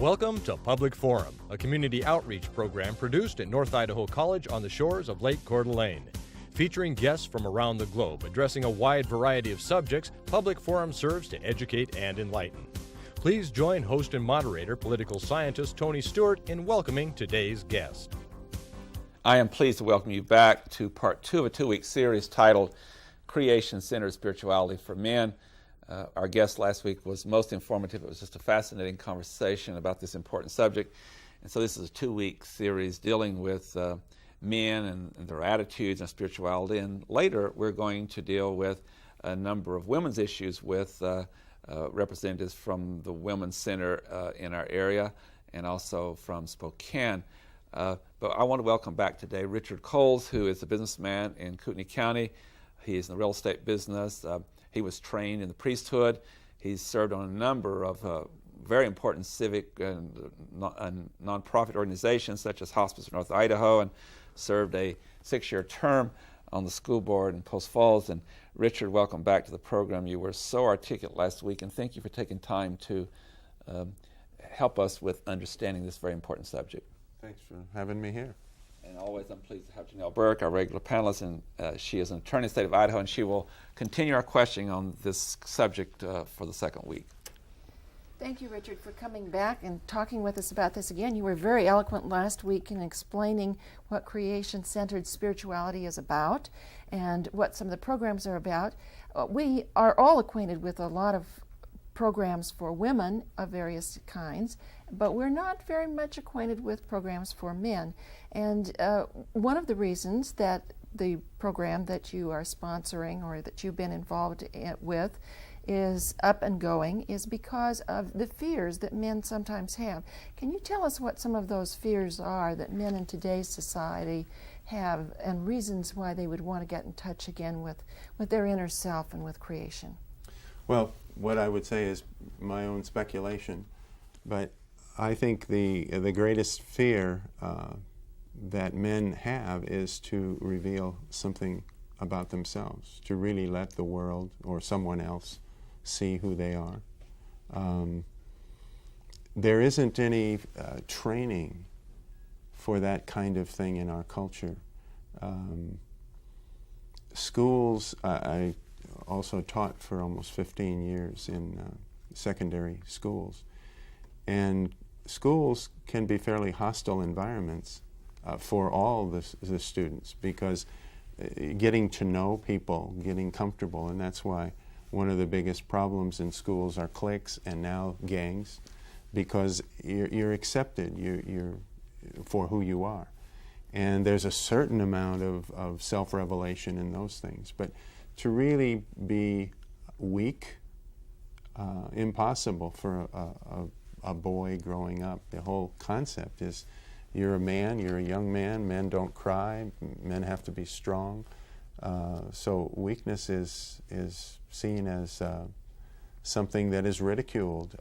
Welcome to Public Forum, a community outreach program produced at North Idaho College on the shores of Lake Coeur d'Alene. Featuring guests from around the globe addressing a wide variety of subjects, Public Forum serves to educate and enlighten. Please join host and moderator, political scientist Tony Stewart, in welcoming today's guest. I am pleased to welcome you back to part two of a two-week series titled Creation-Centered Spirituality for Men. Our guest last week was most informative. It was just a fascinating conversation about this important subject. And so this is a two-week series dealing with men and their attitudes and spirituality. And later we're going to deal with a number of women's issues with representatives from the Women's Center in our area and also from Spokane. But I want to welcome back today Richard Coles, who is a businessman in Kootenai County. He is in the real estate business. He was trained in the priesthood. He's served on a number of very important civic and nonprofit organizations such as Hospice for North Idaho, and served a 6-year term on the school board in Post Falls. And Richard, welcome back to the program. You were so articulate last week, and thank you for taking time to help us with understanding this very important subject. Thanks for having me here. And always I'm pleased to have Janelle Burke, our regular panelist, and she is an attorney in the state of Idaho, and she will continue our questioning on this subject for the second week. Thank you, Richard, for coming back and talking with us about this again. You were very eloquent last week in explaining what creation-centered spirituality is about and what some of the programs are about. We are all acquainted with a lot of programs for women of various kinds, but we're not very much acquainted with programs for men. And one of the reasons that the program that you are sponsoring or that you've been involved with is up and going is because of the fears that men sometimes have. Can you tell us what some of those fears are that men in today's society have and reasons why they would want to get in touch again with their inner self and with creation? Well, what I would say is my own speculation, but I think the greatest fear that men have is to reveal something about themselves, to really let the world or someone else see who they are. There isn't any training for that kind of thing in our culture. Schools, I also taught for almost 15 years in secondary schools. And schools can be fairly hostile environments for all the students because getting to know people, getting comfortable, and that's why one of the biggest problems in schools are cliques and now gangs, because you're accepted you're for who you are. And there's a certain amount of self-revelation in those things. But to really be weak, impossible for a boy growing up. The whole concept is you're a man, you're a young man, men don't cry, men have to be strong. So weakness is seen as something that is ridiculed.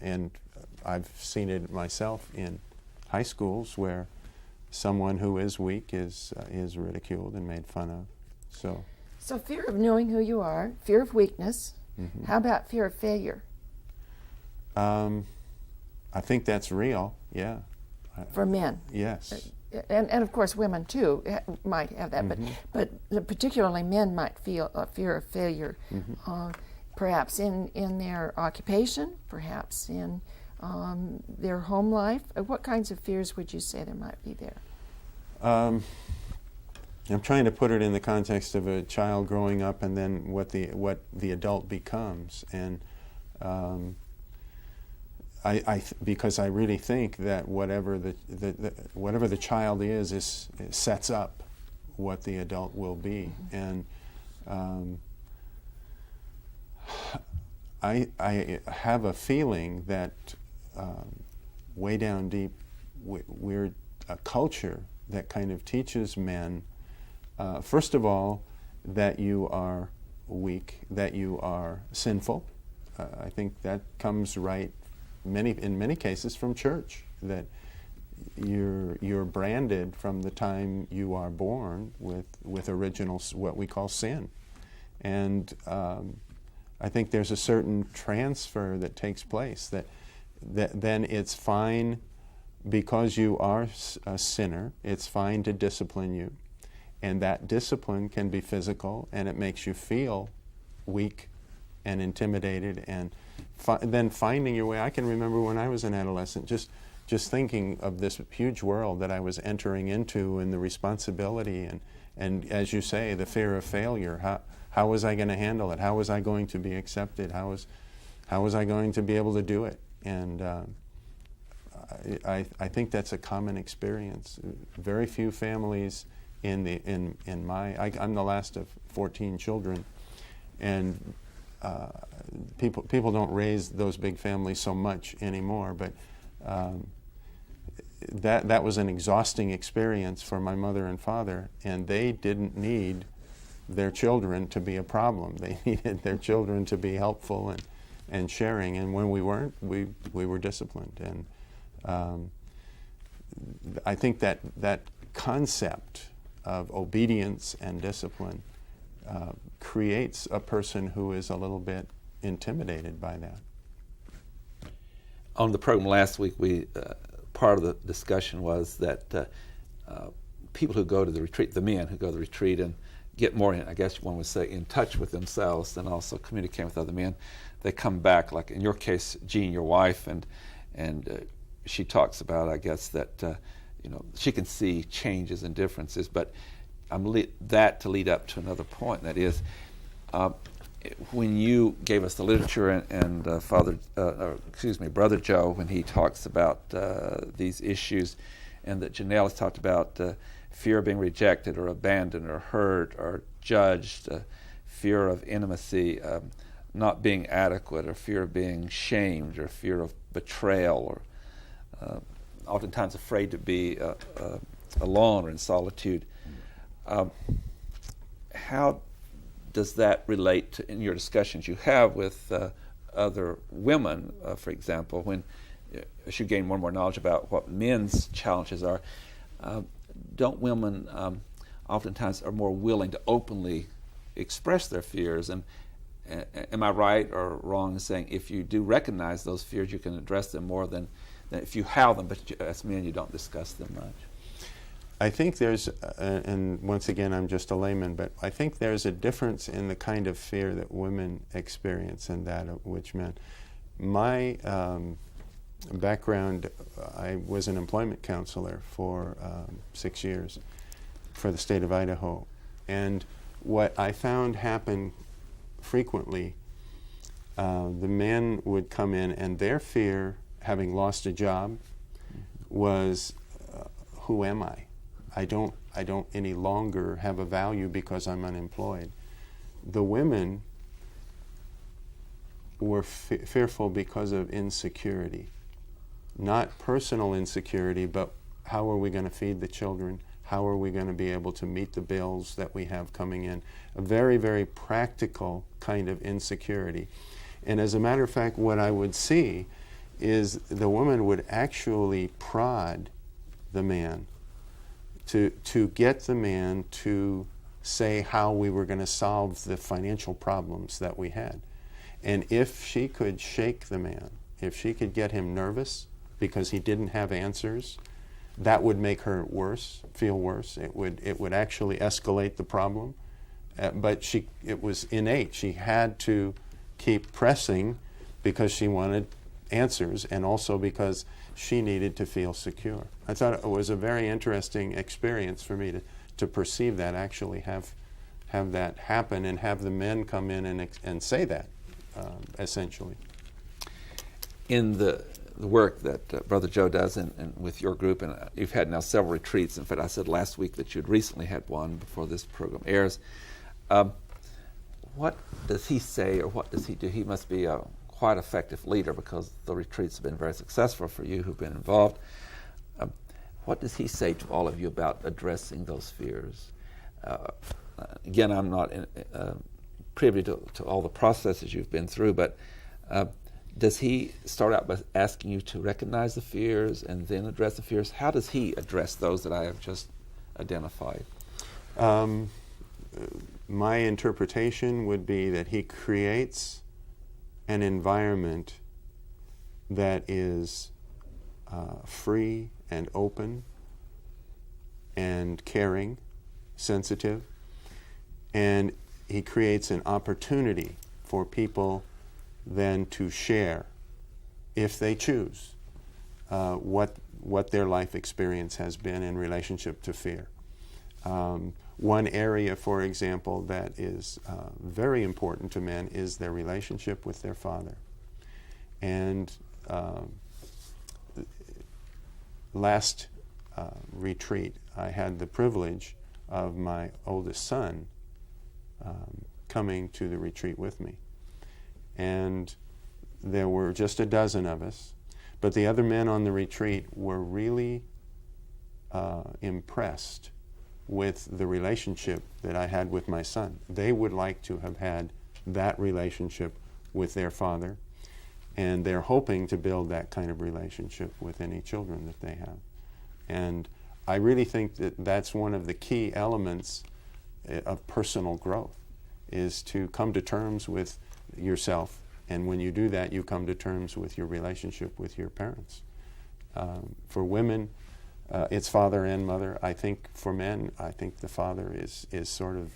And I've seen it myself in high schools where someone who is weak is ridiculed and made fun of. So fear of knowing who you are, fear of weakness. Mm-hmm. How about fear of failure? I think that's real, yeah. For men? Yes. And of course women too might have that, mm-hmm. but particularly men might feel a fear of failure, mm-hmm. Perhaps in their occupation, perhaps in their home life. What kinds of fears would you say there might be there? I'm trying to put it in the context of a child growing up and then what the adult becomes, and because I really think that whatever the child is sets up what the adult will be, and I have a feeling that way down deep we're a culture that kind of teaches men. First of all, that you are weak, that you are sinful. I think that comes right in many cases from church, that you're branded from the time you are born with original, what we call sin. And I think there's a certain transfer that takes place that then it's fine because you are a sinner. It's fine to discipline you. And that discipline can be physical, and it makes you feel weak and intimidated, and then finding your way. I can remember when I was an adolescent, just thinking of this huge world that I was entering into, and the responsibility, and as you say, the fear of failure. How was I going to handle it? How was I going to be accepted? How was I going to be able to do it? And I think that's a common experience. Very few families I'm the last of 14 children, and people don't raise those big families so much anymore. But that was an exhausting experience for my mother and father, and they didn't need their children to be a problem. They needed their children to be helpful and sharing. And when we weren't, we were disciplined. And I think that concept of obedience and discipline creates a person who is a little bit intimidated by that. On the program last week, part of the discussion was that people who go to the retreat, the men who go to the retreat and get more, I guess one would say, in touch with themselves and also communicate with other men, they come back, like in your case, Jean, your wife, and she talks about, I guess, that she can see changes and differences, but that to lead up to another point, that is, when you gave us the literature and Brother Joe, when he talks about these issues, and that Janelle has talked about fear of being rejected or abandoned or hurt or judged, fear of intimacy, not being adequate, or fear of being shamed, or fear of betrayal, or oftentimes afraid to be alone or in solitude. How does that relate to, in your discussions you have with other women, for example, when as you gain more and more knowledge about what men's challenges are, don't women oftentimes are more willing to openly express their fears? And am I right or wrong in saying if you do recognize those fears, you can address them more than if you have them, but as men you don't discuss them much? I think there's, and once again I'm just a layman, but I think there's a difference in the kind of fear that women experience and that of which men. My background, I was an employment counselor for 6 years for the state of Idaho, and what I found happen frequently, the men would come in and their fear, having lost a job, was who am I? I don't any longer have a value because I'm unemployed. The women were fearful because of insecurity. Not personal insecurity, but how are we going to feed the children? How are we going to be able to meet the bills that we have coming in? A very, very practical kind of insecurity. And as a matter of fact, what I would see is the woman would actually prod the man to get the man to say how we were going to solve the financial problems that we had. And if she could shake the man, if she could get him nervous because he didn't have answers, that would make her feel worse. It would actually escalate the problem. But it was innate. She had to keep pressing because she wanted answers, and also because she needed to feel secure. I thought it was a very interesting experience for me to perceive that, actually have that happen, and have the men come in and say that, essentially. In the work that Brother Joe does and with your group, and you've had now several retreats. In fact, I said last week that you'd recently had one before this program airs. What does he say, or what does he do? He must be a quite effective leader, because the retreats have been very successful for you who've been involved. What does he say to all of you about addressing those fears? Again, I'm not privy to all the processes you've been through, but does he start out by asking you to recognize the fears and then address the fears? How does he address those that I have just identified? My interpretation would be that he creates an environment that is free and open and caring, sensitive, and he creates an opportunity for people then to share, if they choose, what their life experience has been in relationship to fear. One area, for example, that is very important to men is their relationship with their father. And last retreat, I had the privilege of my oldest son coming to the retreat with me. And there were just a dozen of us, but the other men on the retreat were really impressed with the relationship that I had with my son. They would like to have had that relationship with their father, and they're hoping to build that kind of relationship with any children that they have. And I really think that that's one of the key elements of personal growth, is to come to terms with yourself. And when you do that, you come to terms with your relationship with your parents. For women, it's father and mother. I think for men, I think the father is sort of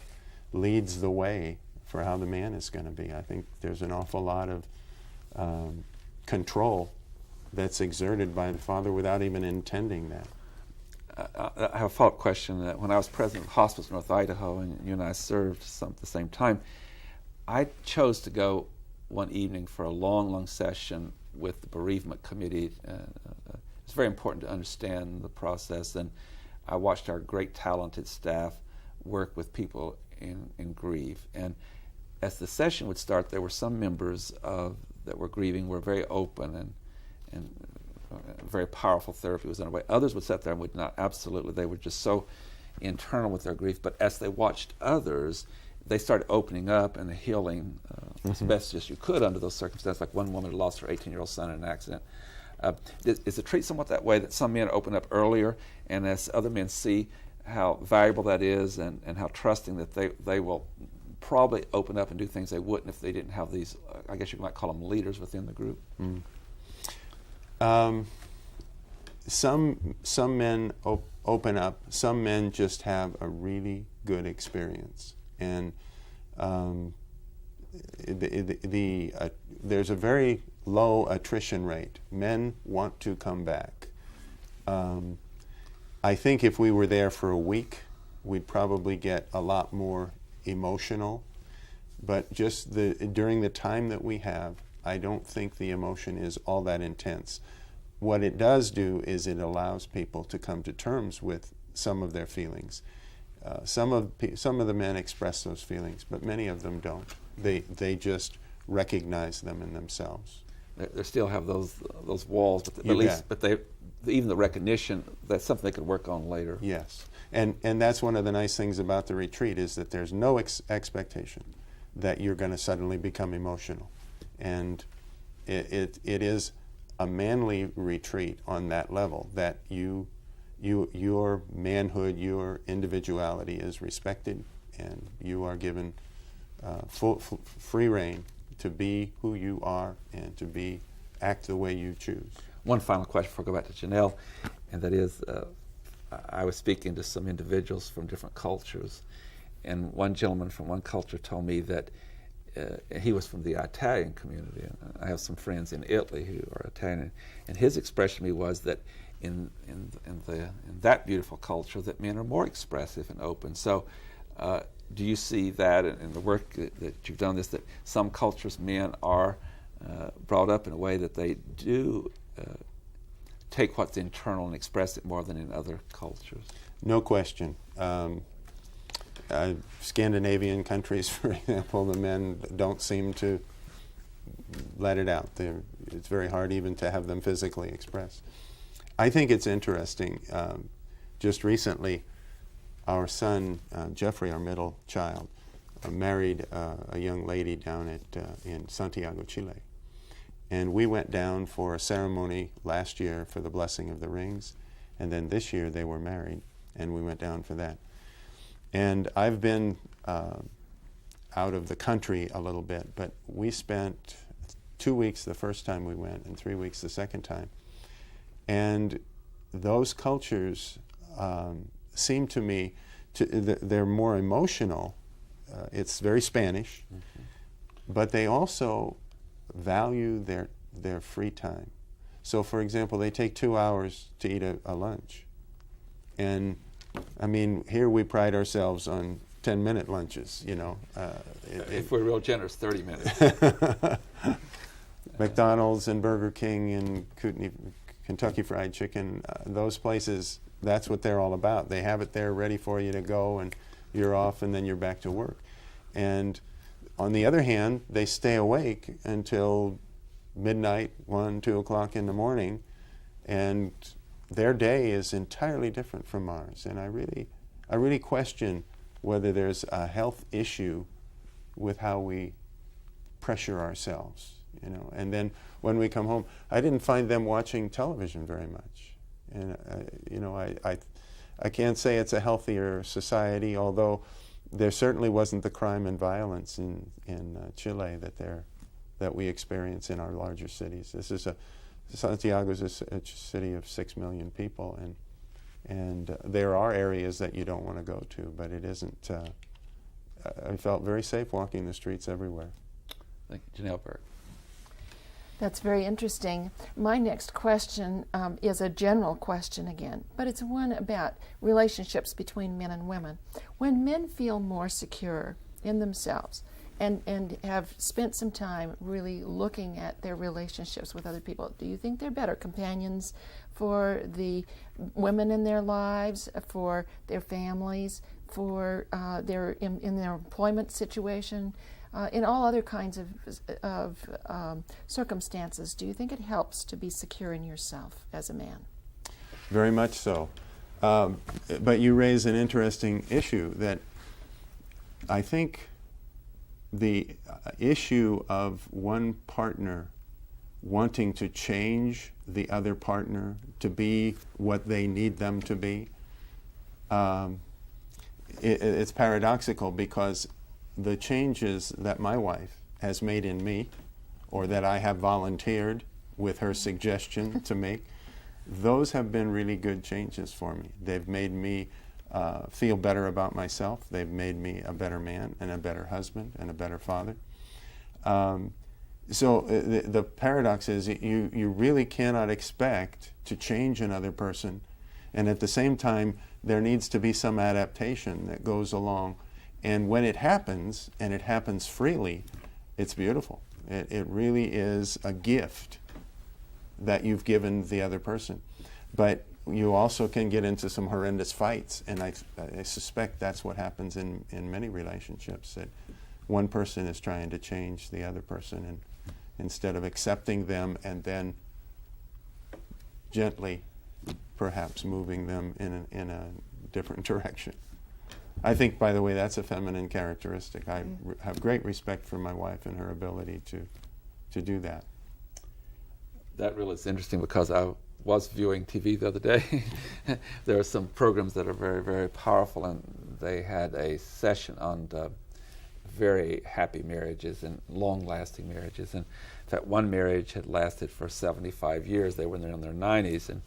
leads the way for how the man is going to be. I think there's an awful lot of control that's exerted by the father without even intending that. I have a follow-up question. When I was president of Hospice North Idaho, and you and I served at the same time, I chose to go one evening for a long session with the bereavement committee. It's very important to understand the process, and I watched our great talented staff work with people in grief. And as the session would start, there were some members that were grieving were very open and very powerful therapy was underway. Others would sit there and would not. Absolutely, they were just so internal with their grief. But as they watched others, they started opening up and healing as best as you could under those circumstances. Like one woman lost her 18-year-old son in an accident. Is the treat somewhat that way, that some men open up earlier, and as other men see how valuable that is and how trusting that they will probably open up and do things they wouldn't if they didn't have these, I guess you might call them leaders within the group? Some men open up. Some men just have a really good experience, and there's a very low attrition rate. Men want to come back. I think if we were there for a week, we'd probably get a lot more emotional. But just during the time that we have, I don't think the emotion is all that intense. What it does do is it allows people to come to terms with some of their feelings. Some of the men express those feelings, but many of them don't. They just recognize them in themselves. They still have those walls, but even the recognition, that's something they could work on later. Yes, and that's one of the nice things about the retreat, is that there's no expectation that you're going to suddenly become emotional, and it is a manly retreat on that level, that your manhood, your individuality is respected, and you are given free rein to be who you are and to act the way you choose. One final question before I go back to Janelle, and that is, I was speaking to some individuals from different cultures, and one gentleman from one culture told me that he was from the Italian community. And I have some friends in Italy who are Italian, and his expression to me was that in that beautiful culture, that men are more expressive and open. So, do you see that in the work that you've done, that some cultures men are brought up in a way that they do take what's internal and express it more than in other cultures? No question. Scandinavian countries, for example, the men don't seem to let it out. It's very hard even to have them physically expressed. I think it's interesting. Just recently, our son, Jeffrey, our middle child, married a young lady down in Santiago, Chile. And we went down for a ceremony last year for the blessing of the rings, and then this year they were married, and we went down for that. And I've been out of the country a little bit, but we spent 2 weeks the first time we went and 3 weeks the second time. And those cultures seem to me, they're more emotional. It's very Spanish, but they also value their free time. So, for example, they take 2 hours to eat a lunch. And, I mean, here we pride ourselves on 10-minute lunches, you know. If we're real generous, 30 minutes. McDonald's and Burger King and Kentucky Fried Chicken, those places, that's what they're all about. They have it there ready for you to go, and you're off, and then you're back to work. And on the other hand, they stay awake until midnight, 1, 2 o'clock in the morning, and their day is entirely different from ours. And I really question whether there's a health issue with how we pressure ourselves, you know. And then when we come home, I didn't find them watching television very much. And you know, I can't say it's a healthier society, although there certainly wasn't the crime and violence in Chile that we experience in our larger cities. Santiago is a city of 6 million people, and there are areas that you don't want to go to, but it isn't. I felt very safe walking the streets everywhere. Thank you, Janelle Burke. That's very interesting. My next question is a general question again, but it's one about relationships between men and women. When men feel more secure in themselves and have spent some time really looking at their relationships with other people, do you think they're better companions for the women in their lives, for their families, for in their employment situation? In all other kinds of circumstances, do you think it helps to be secure in yourself as a man? Very much so. But you raise an interesting issue that I think the issue of one partner wanting to change the other partner to be what they need them to be, it's paradoxical, because the changes that my wife has made in me, or that I have volunteered with her suggestion to make, those have been really good changes for me. They've made me feel better about myself. They've made me a better man and a better husband and a better father. So the paradox is you really cannot expect to change another person, and at the same time there needs to be some adaptation that goes along. And when it happens, and it happens freely, it's beautiful. It really is a gift that you've given the other person. But you also can get into some horrendous fights, and I suspect that's what happens in many relationships, that one person is trying to change the other person, and instead of accepting them and then gently perhaps moving them in a different direction. I think, by the way, that's a feminine characteristic. I have great respect for my wife and her ability to do that. That really is interesting, because I was viewing TV the other day. There are some programs that are very, very powerful, and they had a session on very happy marriages and long-lasting marriages. And in fact, one marriage had lasted for 75 years. They were in their 90s, and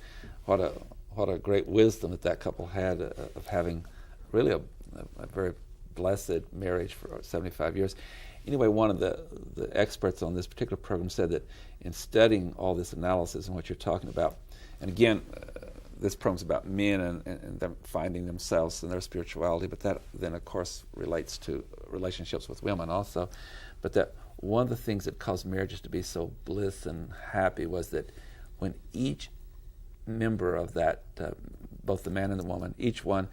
what a great wisdom that couple had of having really a very blessed marriage for 75 years. Anyway, one of the experts on this particular program said that in studying all this analysis and what you're talking about, and again, this program's about men and them finding themselves and their spirituality, but that then of course relates to relationships with women also, but that one of the things that caused marriages to be so bliss and happy was that when each member of that, both the man and the woman, each one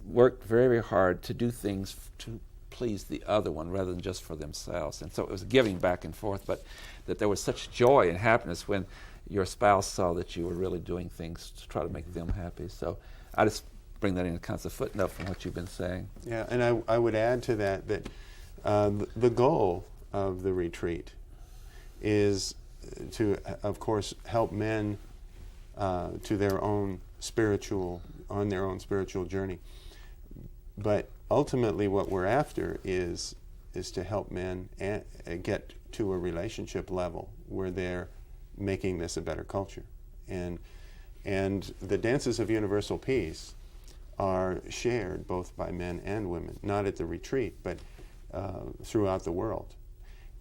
worked very, very hard to do things to please the other one rather than just for themselves. And so it was giving back and forth, but that there was such joy and happiness when your spouse saw that you were really doing things to try to make them happy. So I just bring that in a kind of footnote from what you've been saying. Yeah, and I would add to that the goal of the retreat is to, of course, help men on their own spiritual journey. But ultimately what we're after is is to help men get to a relationship level where they're making this a better culture. And the dances of universal peace are shared both by men and women, not at the retreat, but throughout the world.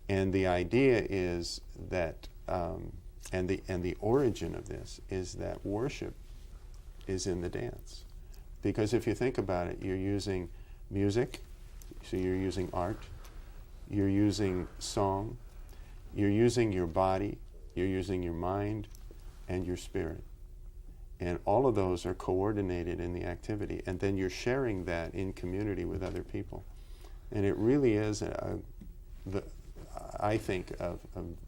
And the idea is that, and the origin of this is that worship is in the dance. Because if you think about it, you're using music, so you're using art, you're using song, you're using your body, you're using your mind, and your spirit. And all of those are coordinated in the activity. And then you're sharing that in community with other people. And it really is, I think, a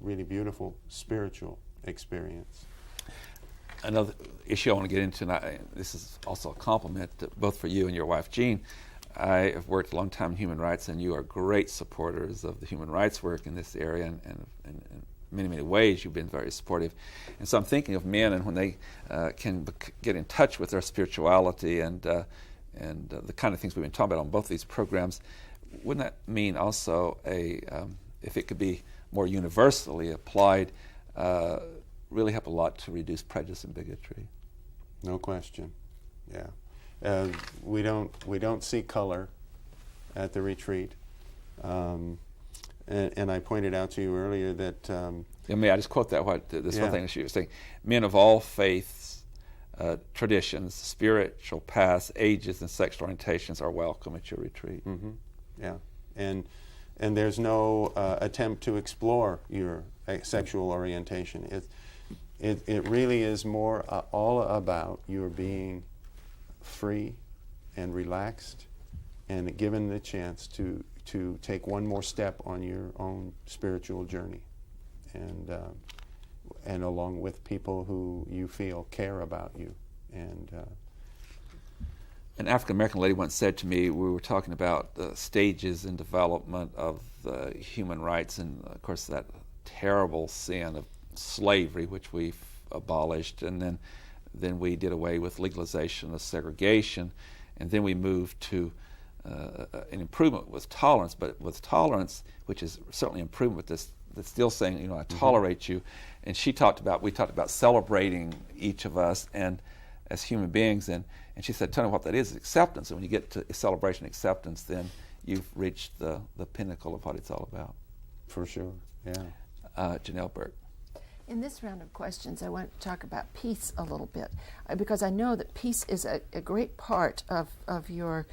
really beautiful spiritual experience. Another issue I want to get into, and this is also a compliment both for you and your wife, Jean. I have worked a long time in human rights, and you are great supporters of the human rights work in this area, and in many, many ways you've been very supportive. And so I'm thinking of men, and when they can get in touch with their spirituality and the kind of things we've been talking about on both of these programs, wouldn't that mean also if it could be more universally applied, really help a lot to reduce prejudice and bigotry? No question. Yeah. We don't see color at the retreat, and I pointed out to you earlier that. May I just quote that? One thing she was saying: men of all faiths, traditions, spiritual paths, ages, and sexual orientations are welcome at your retreat. Mm-hmm. Yeah, and there's no attempt to explore your sexual orientation. It really is more all about your being free and relaxed and given the chance to take one more step on your own spiritual journey, and along with people who you feel care about you. And an African American lady once said to me, we were talking about the stages in development of human rights, and of course that terrible sin of slavery, which we've abolished, and then we did away with legalization of segregation, and then we moved to an improvement with tolerance, but with tolerance, which is certainly improvement, that's still saying, I tolerate you. And we talked about celebrating each of us and as human beings, and she said, tell me what that is, acceptance. And when you get to celebration acceptance, then you've reached the pinnacle of what it's all about. For sure, yeah. Janelle Burke. In this round of questions, I want to talk about peace a little bit, because I know that peace is a great part of your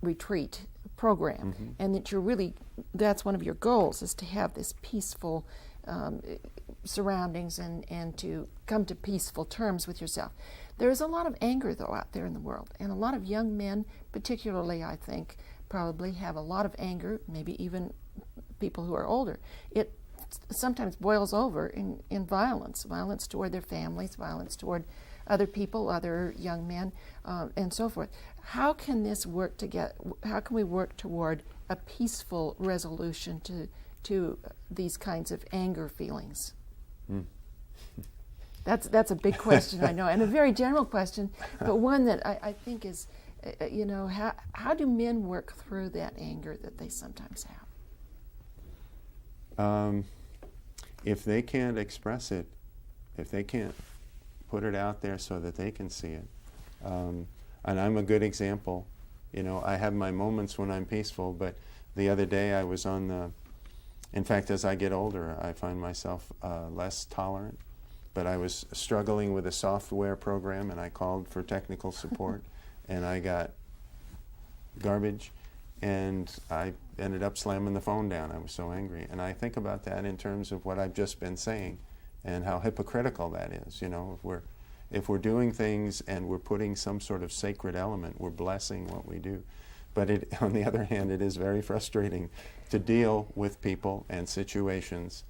retreat program, and that that's one of your goals, is to have this peaceful surroundings and to come to peaceful terms with yourself. There is a lot of anger, though, out there in the world, and a lot of young men, particularly, I think, probably have a lot of anger, maybe even people who are older. It sometimes boils over in violence toward their families, violence toward other people, other young men, and so forth. How can this work how can we work toward a peaceful resolution to these kinds of anger feelings? That's a big question, I know, and a very general question, but one that I think is, how do men work through that anger that they sometimes have? If they can't express it, if they can't put it out there so that they can see it, and I'm a good example. I have my moments when I'm peaceful, but the other day I was in fact, as I get older, I find myself less tolerant, but I was struggling with a software program, and I called for technical support, and I got garbage, and I ended up slamming the phone down. I was so angry. And I think about that in terms of what I've just been saying and how hypocritical that is. If we're doing things and we're putting some sort of sacred element, we're blessing what we do. But on the other hand, it is very frustrating to deal with people and situations,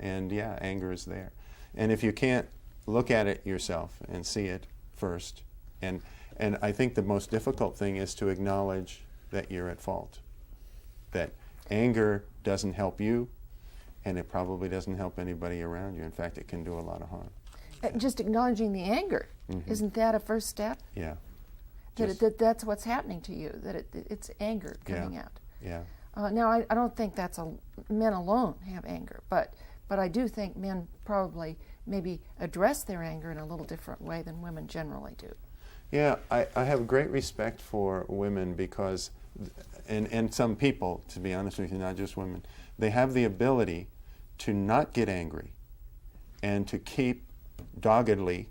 and anger is there. And if you can't look at it yourself and see it first, and I think the most difficult thing is to acknowledge that you're at fault, that anger doesn't help you, and it probably doesn't help anybody around you. In fact, it can do a lot of harm. Just acknowledging the anger, isn't that a first step? Yeah. that's what's happening to you, that it's anger coming out. Yeah. Now, I don't think that's men alone have anger, but I do think men probably maybe address their anger in a little different way than women generally do. Yeah, I have great respect for women because, and some people, to be honest with you, not just women, they have the ability to not get angry and to keep doggedly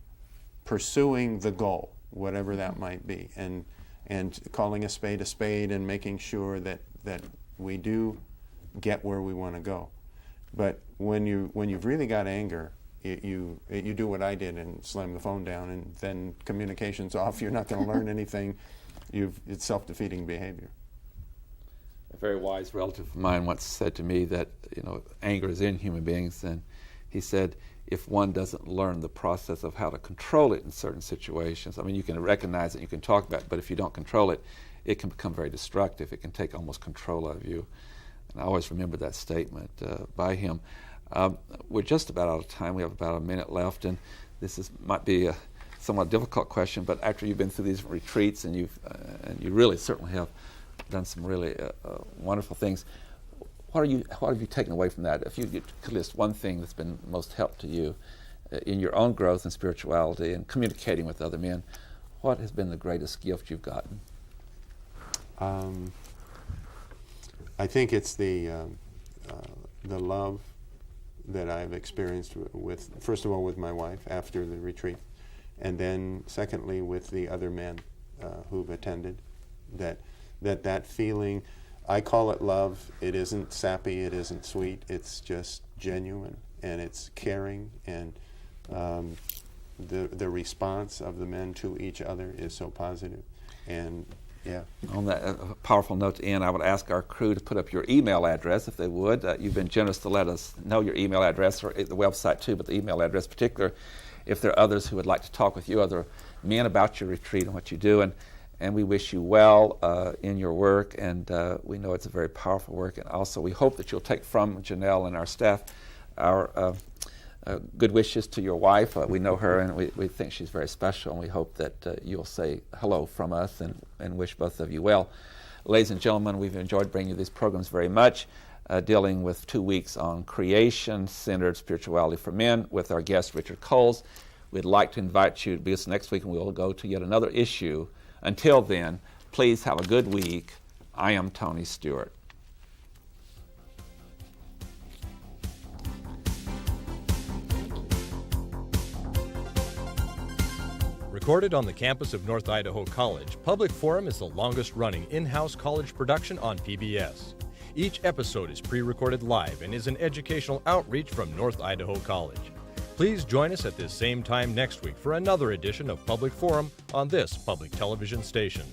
pursuing the goal, whatever that might be, and calling a spade and making sure that we do get where we want to go. But when you've really got anger, you do what I did and slam the phone down, and then communication's off. You're not going to learn anything. It's self-defeating behavior. A very wise relative of mine once said to me that anger is in human beings, and he said if one doesn't learn the process of how to control it in certain situations, I mean, you can recognize it, you can talk about it, but if you don't control it, it can become very destructive. It can take almost control of you. And I always remember that statement by him. We're just about out of time. We have about a minute left, and this might be a somewhat difficult question, but after you've been through these retreats and you really certainly have done some really wonderful things, what have you taken away from that? If you could list one thing that's been most help to you in your own growth in spirituality and communicating with other men, what has been the greatest gift you've gotten? I think it's the love that I've experienced with, first of all, with my wife after the retreat, and then secondly with the other men who've attended. That feeling, I call it love. It isn't sappy, it isn't sweet, it's just genuine, and it's caring, and the response of the men to each other is so positive. And yeah. On that powerful note to end, I would ask our crew to put up your email address, if they would. You've been generous to let us know your email address, or the website too, but the email address in particular, if there are others who would like to talk with you, other men, about your retreat and what you do. And we wish you well in your work, and we know it's a very powerful work. And also we hope that you'll take from Janelle and our staff our good wishes to your wife. We know her, and we think she's very special, and we hope that you'll say hello from us and wish both of you well. Ladies and gentlemen, we've enjoyed bringing you these programs very much, dealing with 2 weeks on creation-centered spirituality for men with our guest, Richard Coles. We'd like to invite you to be with us next week, and we'll go to yet another issue. Until then, please have a good week. I am Tony Stewart. Recorded on the campus of North Idaho College, Public Forum is the longest-running in-house college production on PBS. Each episode is pre-recorded live and is an educational outreach from North Idaho College. Please join us at this same time next week for another edition of Public Forum on this public television station.